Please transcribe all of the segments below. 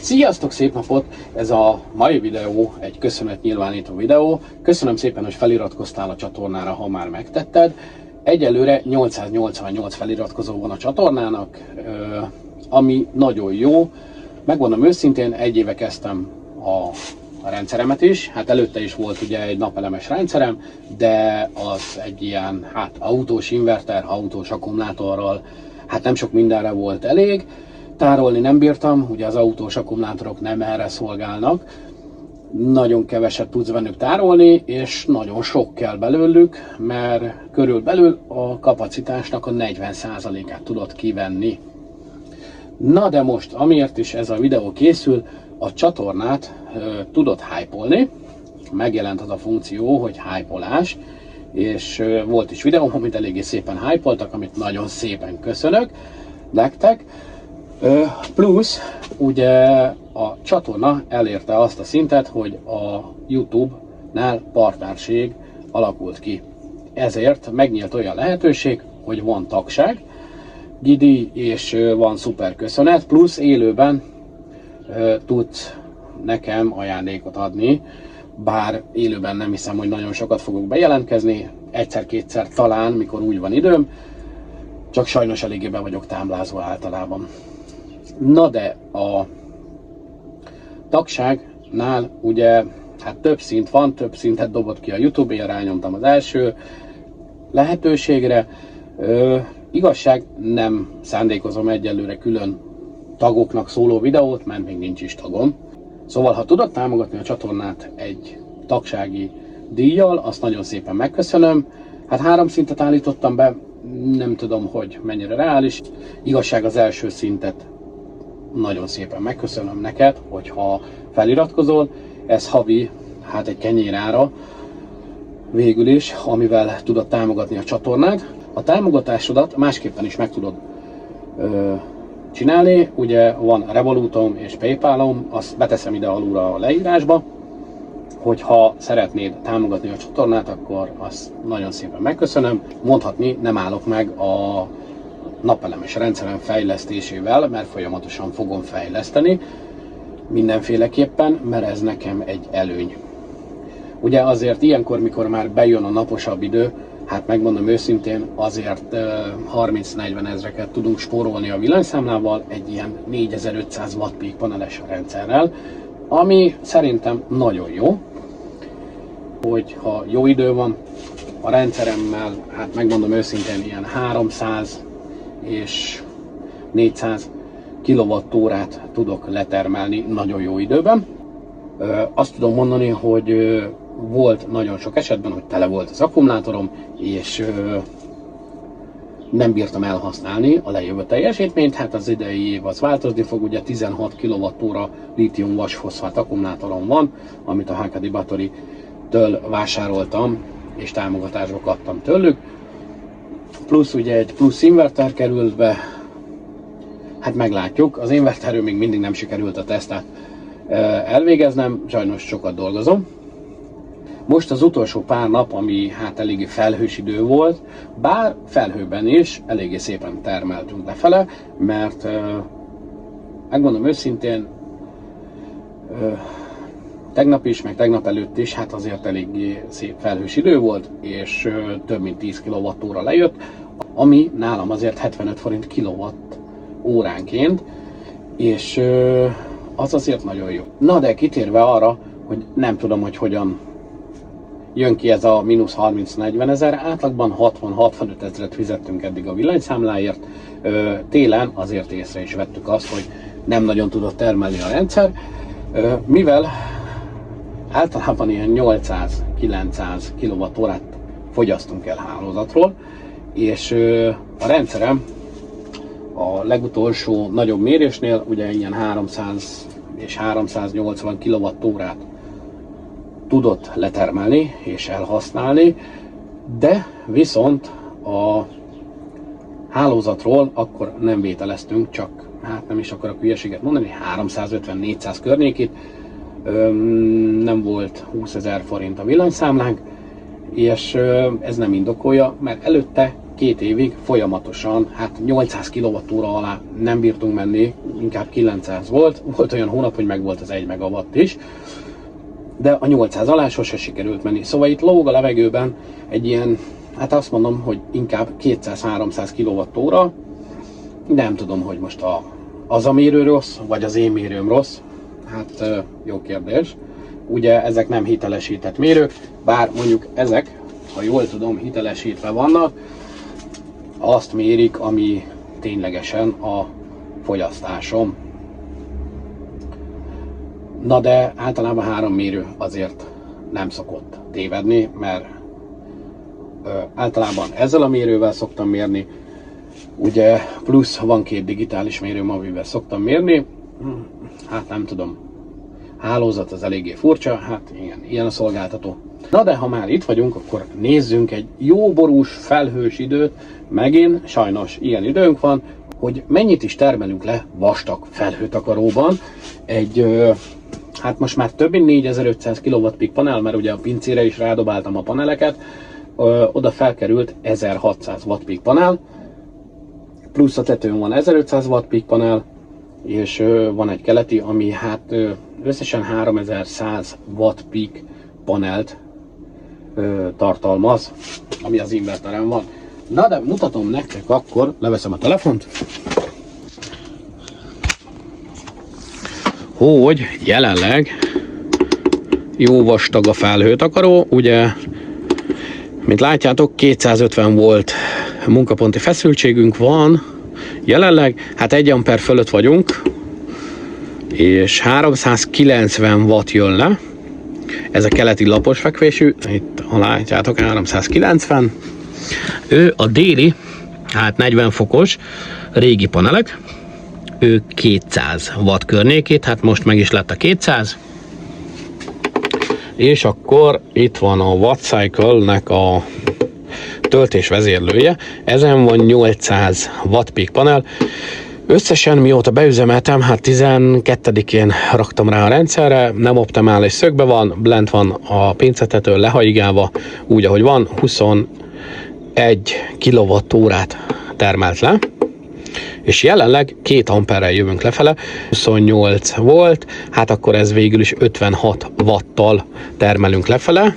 Sziasztok, szép napot! Ez a mai videó egy köszönetnyilvánító videó. Köszönöm szépen, hogy feliratkoztál a csatornára, ha már megtetted. Egyelőre 888 feliratkozó van a csatornának, ami nagyon jó. Megmondom őszintén, 1 éve kezdtem a rendszeremet is. Hát előtte is volt ugye egy napelemes rendszerem, de az egy ilyen autós inverter, autós akkumulátorral, nem sok mindenre volt elég. Tárolni nem bírtam, ugye az autós akkumulátorok nem erre szolgálnak. Nagyon keveset tudsz bennük tárolni, és nagyon sok kell belőlük, mert körülbelül a kapacitásnak a 40%-át tudod kivenni. Na de most, amiért is ez a videó készül, a csatornát tudod hype-olni. Megjelent az a funkció, hogy hype-olás, és volt is videó, amit eléggé szépen hype-oltak, amit nagyon szépen köszönök nektek. Plusz ugye a csatorna elérte azt a szintet, hogy a YouTube-nál partnerség alakult ki. Ezért megnyílt olyan lehetőség, hogy van tagság, gidi, és van szuper köszönet, plusz élőben tudsz nekem ajándékot adni, bár élőben nem hiszem, hogy nagyon sokat fogok bejelentkezni, egyszer-kétszer talán, mikor úgy van időm, csak sajnos eléggé be vagyok táblázva általában. Na de a tagságnál ugye több szint van, több szintet dobott ki a YouTube, én rányomtam az első lehetőségre. Igazság, nem szándékozom egyelőre külön tagoknak szóló videót, mert még nincs is tagom. Szóval, ha tudod támogatni a csatornát egy tagsági díjjal, azt nagyon szépen megköszönöm. 3 szintet állítottam be, nem tudom, hogy mennyire reális. Igazság, az első szintet nagyon szépen megköszönöm neked, hogyha feliratkozol. Ez havi, egy kenyérára végül is, amivel tudod támogatni a csatornát. A támogatásodat másképpen is meg tudod csinálni. Ugye van Revolutom és PayPalom, azt beteszem ide alulra a leírásba. Hogyha szeretnéd támogatni a csatornát, akkor azt nagyon szépen megköszönöm. Mondhatni, nem állok meg a napelemes rendszerem fejlesztésével, mert folyamatosan fogom fejleszteni mindenféleképpen, mert ez nekem egy előny. Ugye azért ilyenkor, mikor már bejön a naposabb idő, megmondom őszintén, azért 30-40 ezreket tudunk spórolni a villanyszámlával egy ilyen 4500 watt-peak paneles rendszerrel, ami szerintem nagyon jó, hogyha jó idő van a rendszeremmel, megmondom őszintén, ilyen 300 és 400 kWh-t tudok letermelni nagyon jó időben. Azt tudom mondani, hogy volt nagyon sok esetben, hogy tele volt az akkumulátorom, és nem bírtam elhasználni a lejövő teljesítményt. Az idei év az változni fog, ugye 16 kWh lítium vasfoszfát akkumulátorom van, amit a HKD Battery-től vásároltam, és támogatásba kaptam tőlük. Plusz ugye egy plusz inverter került be, meglátjuk, az inverterről még mindig nem sikerült a tesztet elvégeznem, sajnos sokat dolgozom. Most az utolsó pár nap, ami eléggé felhős idő volt, bár felhőben is eléggé szépen termeltünk lefele, mert megmondom őszintén, tegnap is, meg tegnap előtt is, azért eléggé szép felhős idő volt, és több mint 10 kWh lejött, ami nálam azért 75 forint kilowatt óránként, és az azért nagyon jó. Na de kitérve arra, hogy nem tudom, hogy hogyan jön ki ez a mínusz 30-40 ezer, átlagban 60-65 ezret fizettünk eddig a villanyszámláért. Télen azért észre is vettük azt, hogy nem nagyon tudott termelni a rendszer, mivel általában ilyen 800-900 kWh-t fogyasztunk el hálózatról, és a rendszerem a legutolsó nagyobb mérésnél ugye ilyen 300 és 380 kWh-t tudott letermelni és elhasználni, de viszont a hálózatról akkor nem vételeztünk, csak nem is akarok hülyeséget mondani, 350-400 környékét, nem volt 20 000 forint a villanyszámlánk, és ez nem indokolja, mert előtte 2 évig folyamatosan, hát 800 kWh alá nem bírtunk menni, inkább 900 volt. Volt olyan hónap, hogy meg volt az 1 megawatt is, de a 800 alá sose sikerült menni. Szóval itt lóg a levegőben egy ilyen, hát azt mondom, hogy inkább 200-300 kWh. Nem tudom, hogy most az a mérő rossz, vagy az én mérőm rossz. Hát jó kérdés. Ugye ezek nem hitelesített mérők, bár mondjuk ezek, ha jól tudom, hitelesítve vannak, azt mérik, ami ténylegesen a fogyasztásom. Na de általában 3 mérő azért nem szokott tévedni, mert általában ezzel a mérővel szoktam mérni, ugye plusz van 2 digitális mérőm, amivel szoktam mérni. Hát nem tudom, hálózat az eléggé furcsa, hát ilyen a szolgáltató. Na de ha már itt vagyunk, akkor nézzünk egy jó borús, felhős időt, megint sajnos ilyen időnk van, hogy mennyit is termelünk le vastag felhőtakaróban. Hát most már több mint 4500 kWp panel, mert ugye a pincére is rádobáltam a paneleket, oda felkerült 1600 watt-peak panel, plusz a tetőn van 1500 watt-peak panel, és van egy keleti, ami hát összesen 3100 watt-peak panelt tartalmaz, ami az inverteren van. Na de mutatom nektek akkor, leveszem a telefont, hogy jelenleg jó vastag a felhőtakaró, ugye, mint látjátok, 250 volt munkaponti feszültségünk van jelenleg, hát 1 amper fölött vagyunk, és 390 watt jön le. Ez a keleti lapos fekvésű, itt ha látjátok, 390. Ő a déli, hát 40 fokos régi panelek, ő 200 watt környékét, hát most meg is lett a 200. És akkor itt van a Wattcycle-nek a töltés vezérlője, ezen van 800 watt-peak panel. Összesen mióta beüzemeltem, hát 12-én raktam rá a rendszerre, nem optimális szögbe van, lent van a pincetető lehaigálva, úgy ahogy van, 21 kWh-t termelt le, és jelenleg 2 amperrel jövünk lefele, 28 volt, hát akkor ez végül is 56 watttal termelünk lefele,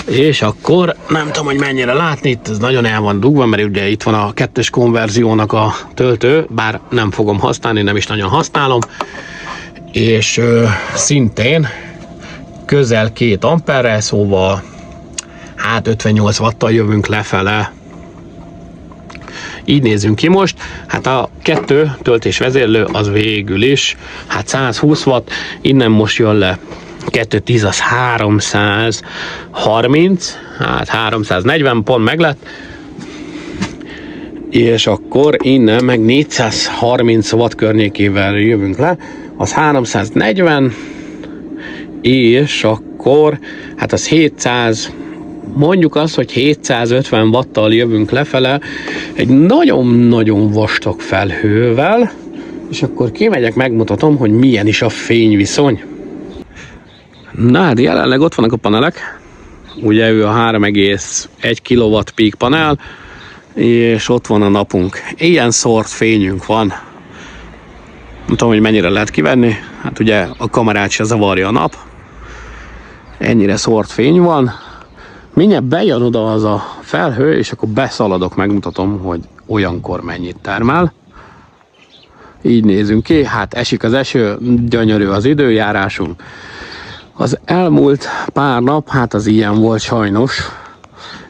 és akkor nem tudom, hogy mennyire látni, itt ez nagyon el van dugva, mert ugye itt van a 2-es konverziónak a töltő, bár nem fogom használni, nem is nagyon használom, és szintén közel 2 amperre, szóval hát 58 watttal jövünk lefele. Így nézzünk ki most, hát a 2 töltés vezérlő az végül is, hát 120 watt, innen most jön le 210 az 330, hát 340 pont meg lett, és akkor innen meg 430 watt környékével jövünk le, az 340, és akkor hát az 700, mondjuk azt, hogy 750 watttal jövünk lefele, egy nagyon-nagyon vastag felhővel, és akkor kimegyek, megmutatom, hogy milyen is a fényviszony. Na hát jelenleg ott vannak a panelek, ugye ő a 3,1 kWp panel, és ott van a napunk. Ilyen szórt fényünk van. Nem tudom, hogy mennyire lehet kivenni, hát ugye a kamerát se zavarja a nap. Ennyire szórt fény van. Mindjárt bejön oda az a felhő, és akkor beszaladok, megmutatom, hogy olyankor mennyit termel. Így nézünk ki, hát esik az eső, gyönyörű az időjárásunk. Az elmúlt pár nap, hát az ilyen volt sajnos.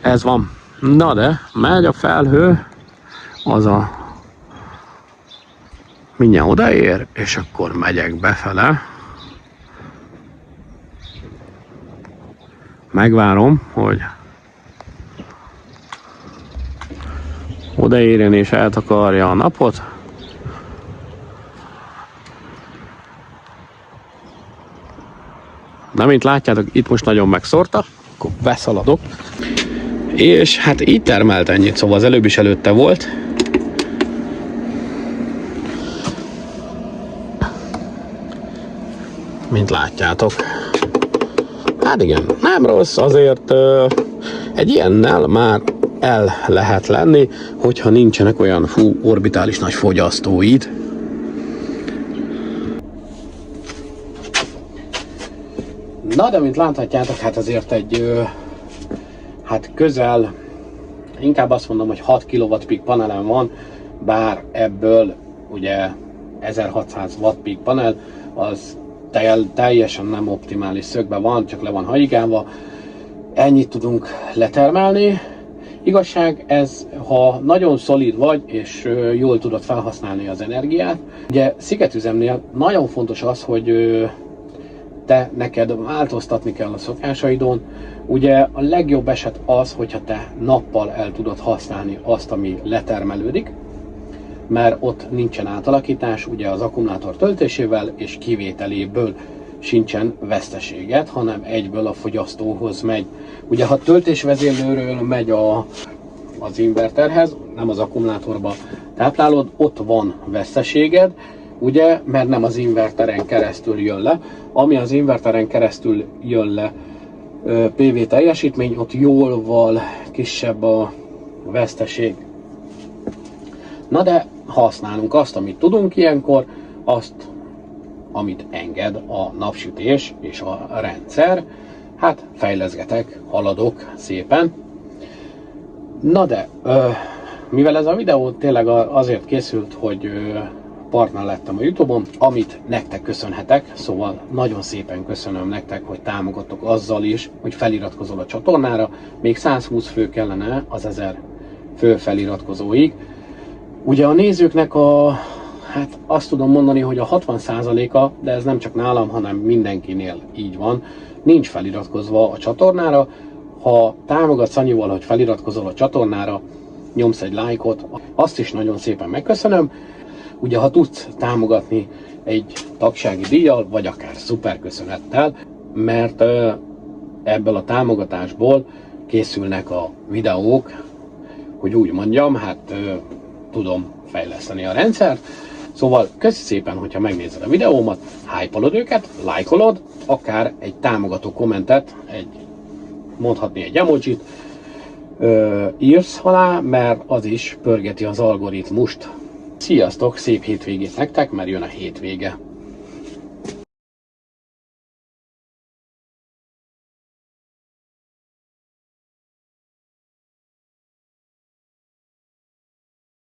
Ez van. Na de, megy a felhő, az a mindjárt odaér, és akkor megyek befele. Megvárom, hogy odaérjen és eltakarja a napot. Na, mint látjátok, itt most nagyon megszórta, akkor beszaladok. És hát így termelt ennyit, szóval az előbb is előtte volt. Mint látjátok. Hát igen, nem rossz, azért egy ilyennel már el lehet lenni, hogyha nincsenek olyan orbitális nagy fogyasztóid. Na, de mint láthatjátok, hát azért egy hát közel, inkább azt mondom, hogy 6 kWp panelem van, bár ebből ugye 1600 watt-peak panel, az teljesen nem optimális szögben van, csak le van hajigálva. Ennyit tudunk letermelni. Igazság, ez, ha nagyon szolid vagy, és jól tudod felhasználni az energiát. Ugye szigetüzemnél nagyon fontos az, hogy neked változtatni kell a szokásaidon. Ugye a legjobb eset az, hogyha te nappal el tudod használni azt, ami letermelődik, mert ott nincsen átalakítás, ugye az akkumulátor töltésével és kivételéből sincsen veszteséged, hanem egyből a fogyasztóhoz megy. Ugye ha töltésvezérlőről megy az inverterhez, nem az akkumulátorba táplálod, ott van veszteséged, ugye, mert nem az inverteren keresztül jön le. Ami az inverteren keresztül jön le PV teljesítmény, ott jóval kisebb a veszteség. Na de használunk azt, amit tudunk ilyenkor, azt, amit enged a napsütés és a rendszer. Hát fejleszgetek, haladok szépen. Na de, mivel ez a videó tényleg azért készült, hogy partner lettem a YouTube-on, amit nektek köszönhetek, szóval nagyon szépen köszönöm nektek, hogy támogattok azzal is, hogy feliratkozol a csatornára. Még 120 fő kellene az 1000 fő feliratkozóig. Ugye a nézőknek hát azt tudom mondani, hogy a 60%-a, de ez nem csak nálam, hanem mindenkinél így van, nincs feliratkozva a csatornára. Ha támogatsz annyival, hogy feliratkozol a csatornára, nyomsz egy lájkot, azt is nagyon szépen megköszönöm. Ugye ha tudsz támogatni egy tagsági díjjal, vagy akár szuper köszönettel, mert ebből a támogatásból készülnek a videók, hogy úgy mondjam, hát tudom fejleszteni a rendszert. Szóval köszi szépen, hogyha megnézed a videómat, hype-olod őket, lájkolod, akár egy támogató kommentet, mondhatni egy emojit írsz alá, mert az is pörgeti az algoritmust. Sziasztok, szép hétvégét nektek, mert jön a hétvége.